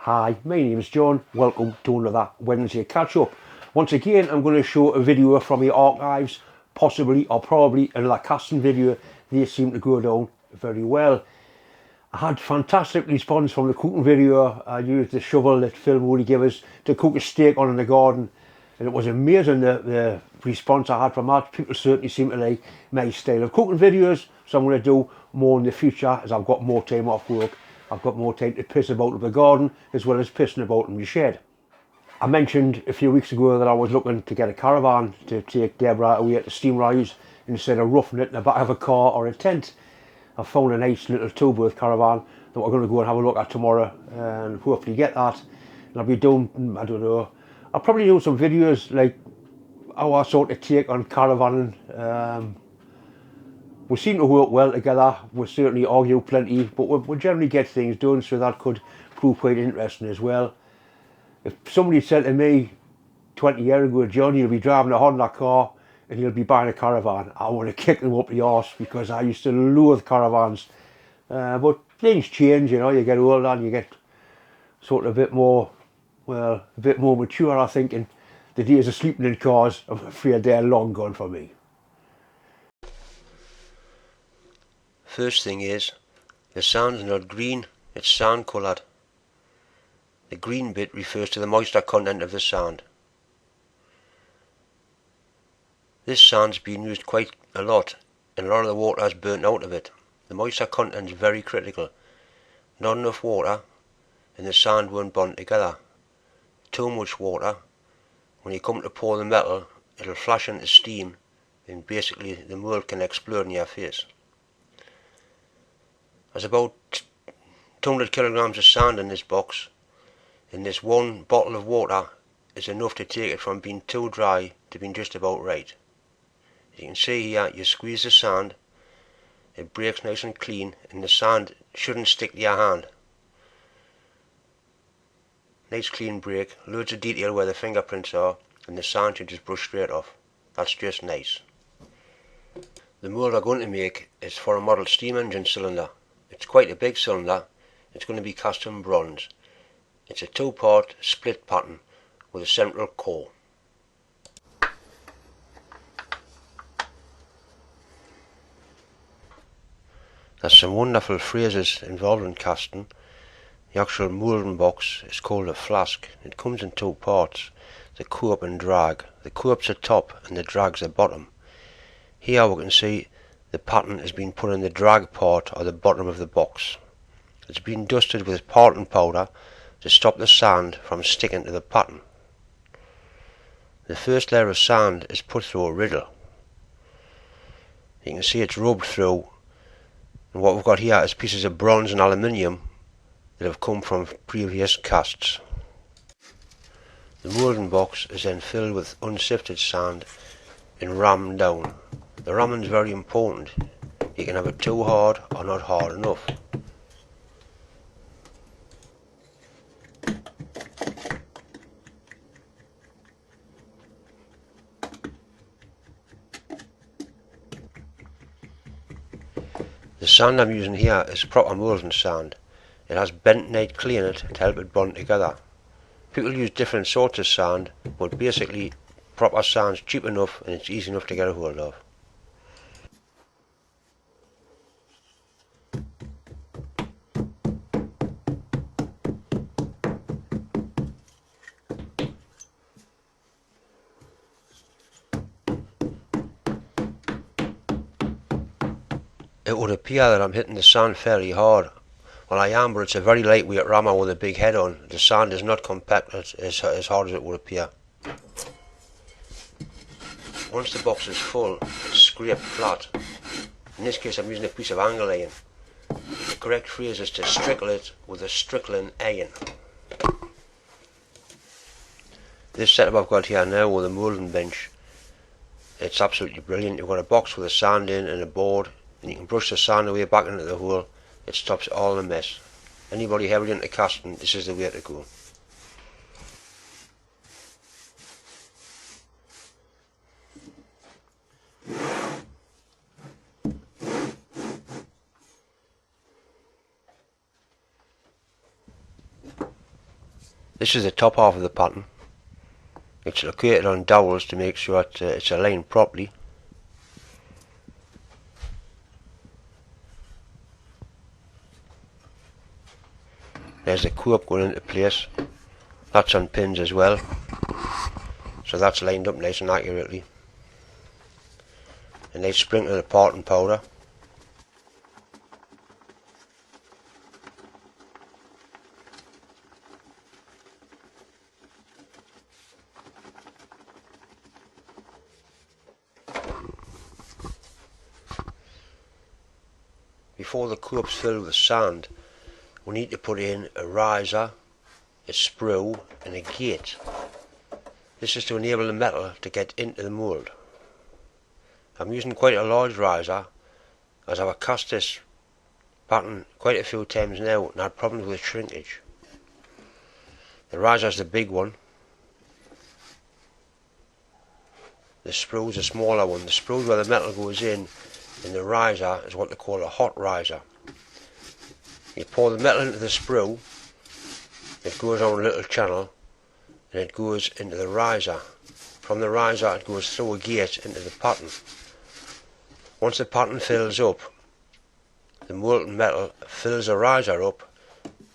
Hi, my name is John. Welcome to another Wednesday catch up. Once again, I'm going to show a video from the archives, possibly or probably another casting video. They seem to go down very well. I had fantastic response from the cooking video. I used the shovel that Phil Moody gave us to cook a steak on in the garden, and it was amazing the response I had from that. People certainly seem to like my style of cooking videos, so I'm going to do more in the future as I've got more time off work. I've got more time to piss about in the garden as well as pissing about in the shed. I mentioned a few weeks ago that I was looking to get a caravan to take Deborah away to steam rise instead of roughing it in the back of a car or a tent. I found a nice little two-berth caravan that we're going to go and have a look at tomorrow and hopefully get that. And I'll be doing, I don't know, I'll probably do some videos like how I sort of take on caravanning. We seem to work well together. We certainly argue plenty, but we generally get things done, so that could prove quite interesting as well. If somebody said to me 20 years ago, John, you'll be driving a Honda car and you'll be buying a caravan, I would have kicked them up the arse because I used to loathe caravans. But things change, you know, you get older and you get sort of a bit more mature, I think, and the days of sleeping in cars, I'm afraid they're long gone for me. First thing is, the sand's not green, it's sand coloured. The green bit refers to the moisture content of the sand. This sand's been used quite a lot, and a lot of the water has burnt out of it. The moisture content is very critical. Not enough water, and the sand won't bond together. Too much water, when you come to pour the metal, it'll flash into steam, and basically the mould can explode in your face. There's about 200 kilograms of sand in this box, and this one bottle of water is enough to take it from being too dry to being just about right. As you can see here, you squeeze the sand, it breaks nice and clean, and the sand shouldn't stick to your hand. Nice clean break, loads of detail where the fingerprints are, and the sand should just brush straight off. That's just nice. The mould I'm going to make is for a model steam engine cylinder. It's quite a big cylinder. It's going to be cast in bronze. It's a two-part split pattern with a central core. There's some wonderful phrases involved in casting. The actual moulding box is called a flask. It comes in two parts, the cope and drag. The cope's the top and the drag's the bottom. Here we can see the pattern has been put in the drag part or the bottom of the box. It's been dusted with parting powder to stop the sand from sticking to the pattern. The first layer of sand is put through a riddle. You can see it's rubbed through, and what we've got here is pieces of bronze and aluminium that have come from previous casts. The moulding box is then filled with unsifted sand and rammed down. The ramming is very important. You can have it too hard or not hard enough. The sand I'm using here is proper moulding sand. It has bentonite clay in it to help it bond together. People use different sorts of sand, but basically proper sand's cheap enough and it's easy enough to get a hold of. It would appear that I'm hitting the sand fairly hard. Well, I am, but it's a very lightweight rammer with a big head on. The sand is not compacted as hard as it would appear. Once the box is full, it's scraped flat. In this case I'm using a piece of angle iron. The correct phrase is to strickle it with a strickling iron. This setup I've got here now with a moulding bench, it's absolutely brilliant. You've got a box with a sand in and a board, and you can brush the sand away back into the hole. It stops all the mess. Anybody heavily into casting, this is the way to go. This is the top half of the pattern. It's located on dowels to make sure that it's aligned properly. There's the coop going into place. That's on pins as well, so that's lined up nice and accurately. A nice sprinkle of parting powder. Before the coop's filled with sand, we need to put in a riser, a sprue and a gate. This is to enable the metal to get into the mould. I'm using quite a large riser as I've cast this pattern quite a few times now and had problems with shrinkage. The riser is the big one. The sprue is a smaller one. The sprue is where the metal goes in, and the riser is what they call a hot riser. You pour the metal into the sprue, it goes on a little channel, and it goes into the riser. From the riser it goes through a gate into the pattern. Once the pattern fills up, the molten metal fills the riser up,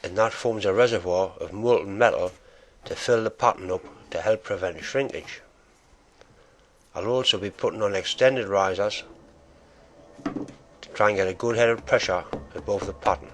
and that forms a reservoir of molten metal to fill the pattern up to help prevent shrinkage. I'll also be putting on extended risers to try and get a good head of pressure above the pattern.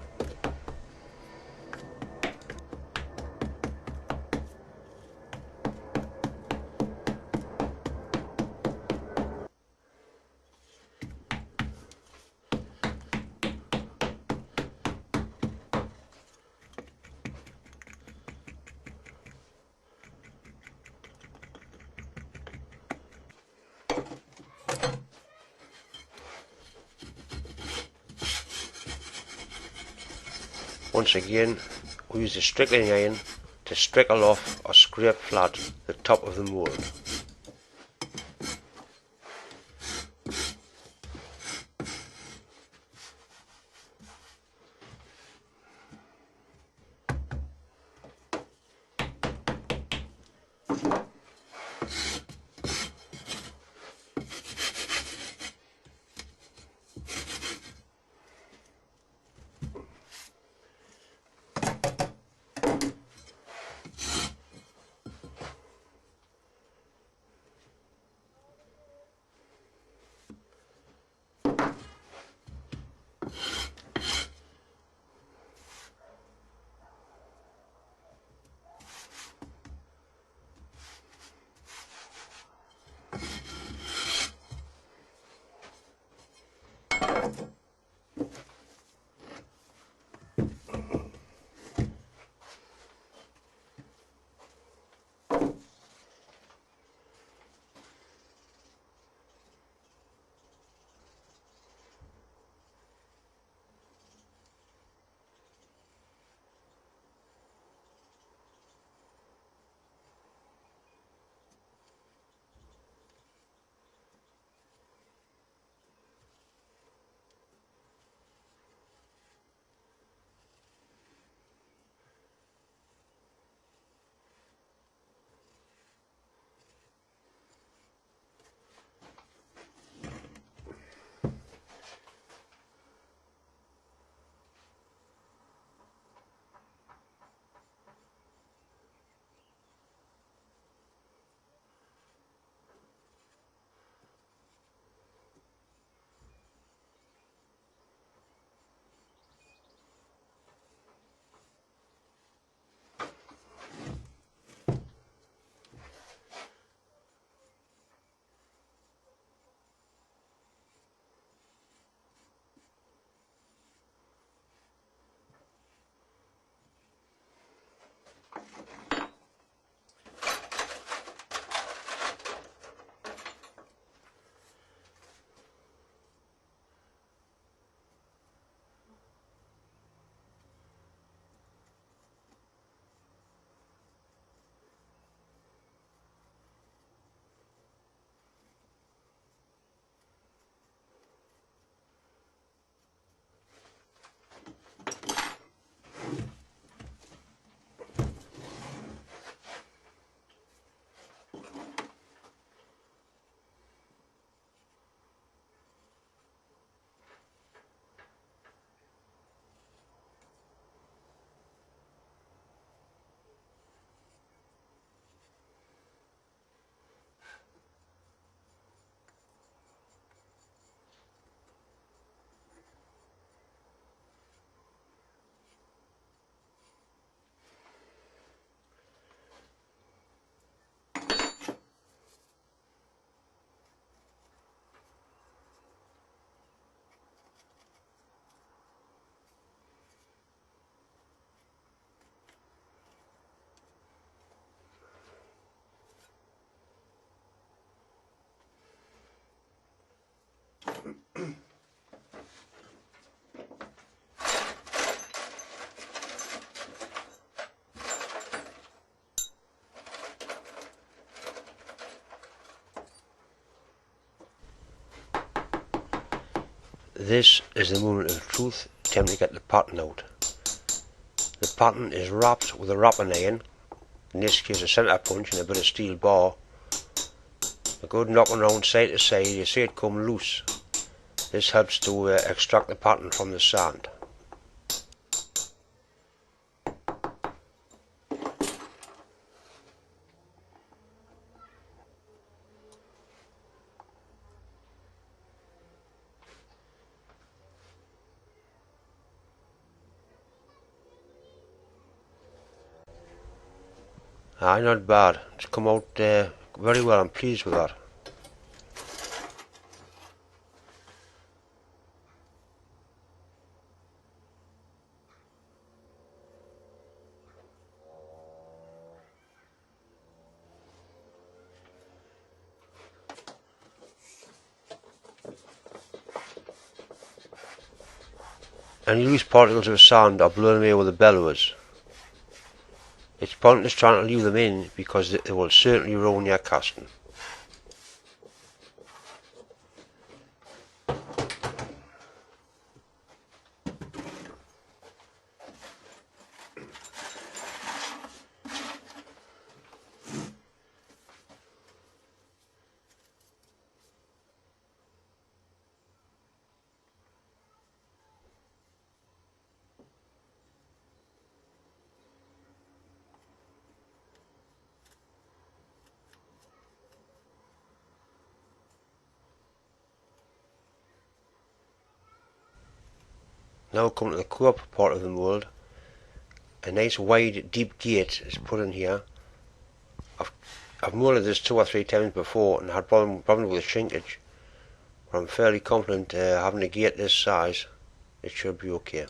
Once again, we use the strickling iron to strickle off or scrape flat the top of the mould. This is the moment of truth, time to get the pattern out. The pattern is wrapped with a wrapping iron, in this case a centre punch and a bit of steel bar. A good knocking around side to side, you see it come loose. This helps to extract the pattern from the sand. Aye, not bad. It's come out very well. I'm pleased with that. Any loose particles of sand are blown away with the bellows. It's pointless trying to leave them in because they will certainly ruin your casting. Now come to the co-op part of the mould. A nice wide deep gate is put in here. I've moulded this 2 or 3 times before and had problems with the shrinkage, but I'm fairly confident having a gate this size, it should be okay.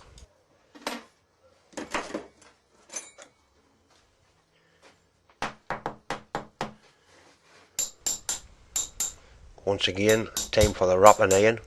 Once again, time for the wrapping iron.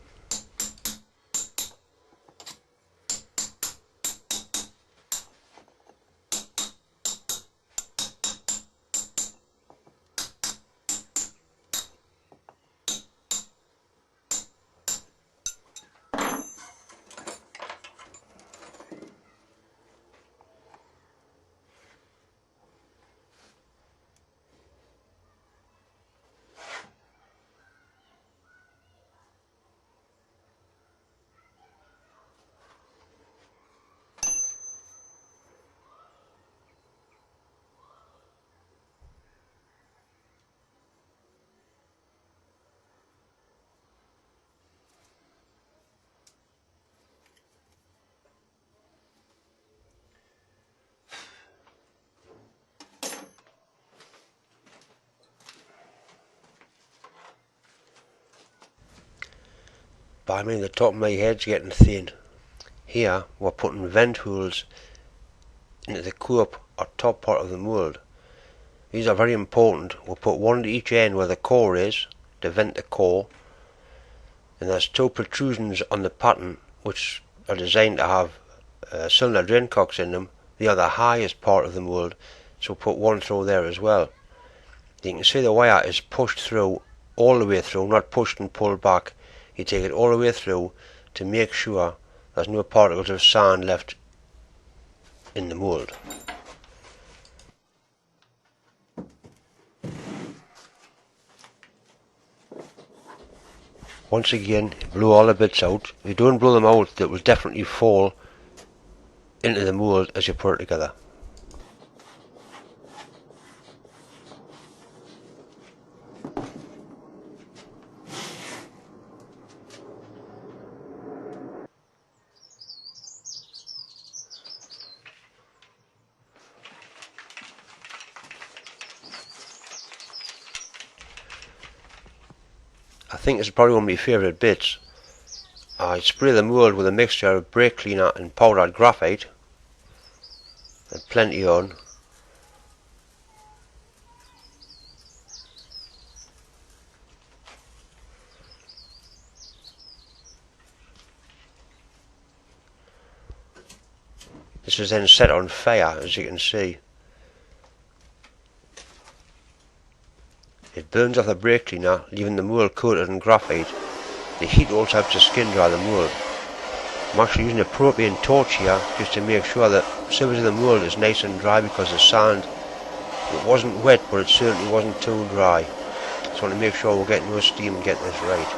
By me, the top of my head's getting thin. Here we're putting vent holes into the co-op or top part of the mould. These are very important. We'll put one at each end where the core is to vent the core, and there's 2 protrusions on the pattern which are designed to have cylinder drain cocks in them. They are the highest part of the mould, so we'll put one through there as well. You can see the wire is pushed through all the way through, not pushed and pulled back. You take it all the way through to make sure there's no particles of sand left in the mould. Once again, blow all the bits out. If you don't blow them out, they will definitely fall into the mould as you put it together. I think this is probably one of my favourite bits. I spray the mould with a mixture of brake cleaner and powdered graphite, and plenty on. This is then set on fire, as you can see. It burns off the brake cleaner, leaving the mould coated in graphite, The heat also helps to skin dry the mould. I'm actually using a propane torch here just to make sure that the surface of the mould is nice and dry, because the sand, it wasn't wet but it certainly wasn't too dry. So I want to make sure we're getting no steam and getting this right.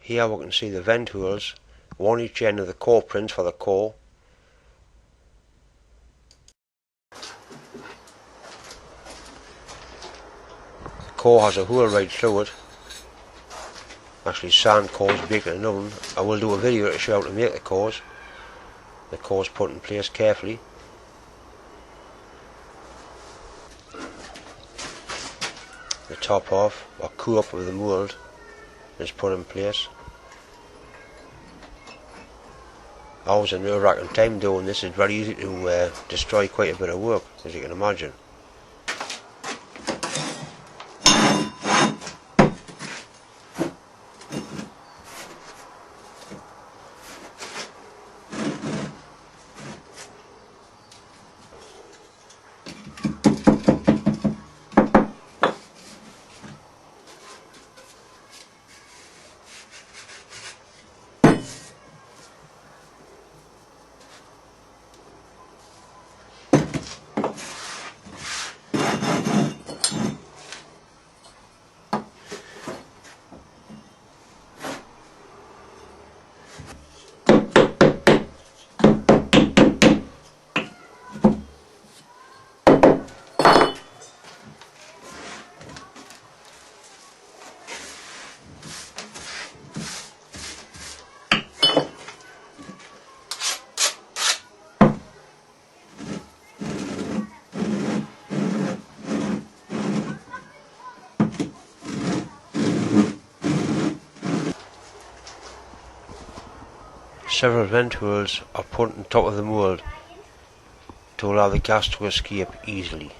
Here we can see the vent holes, one each end of the core prints for the core. The core has a hole right through it. Actually, sand cores baked in an oven. I will do a video to show how to make the cores. The cores put in place carefully. The top half, or cup of the mould, is put in place. I was a nerve-wracking time doing this. It's very easy to destroy quite a bit of work, as you can imagine. Several vent holes are put on top of the mould to allow the gas to escape easily.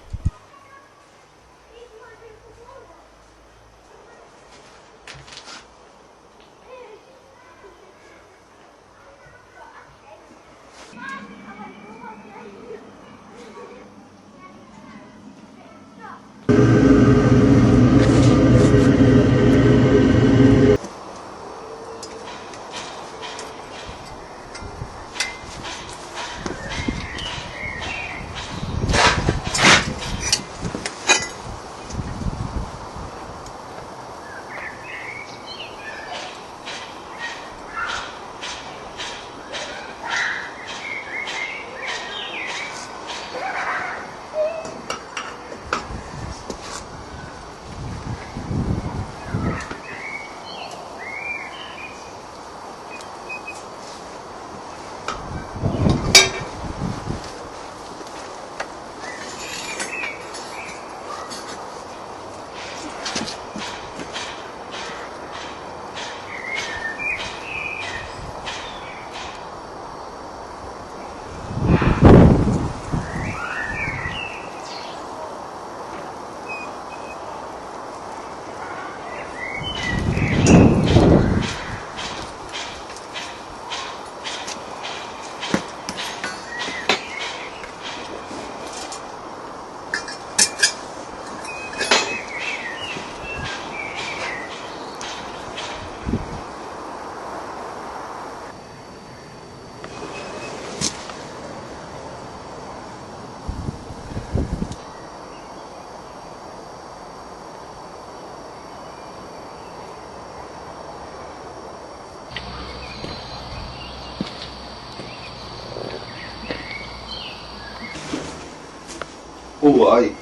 Oh, aye.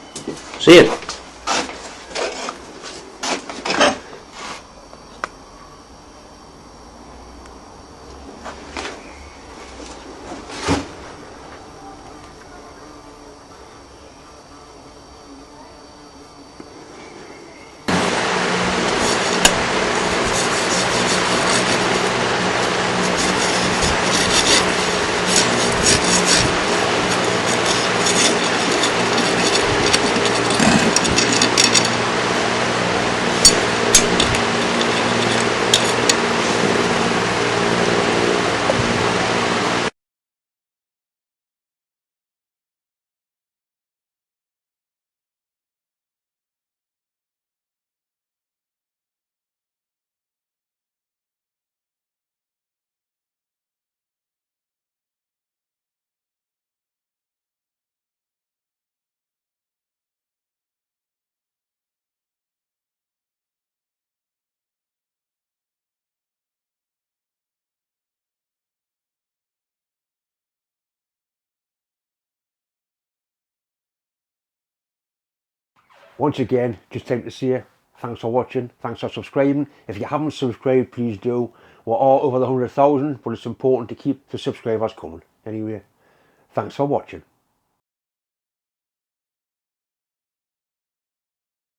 See it? Once again, just time to say thanks for watching, thanks for subscribing. If you haven't subscribed, please do. We're all over the 100,000, but it's important to keep the subscribers coming. Anyway, thanks for watching.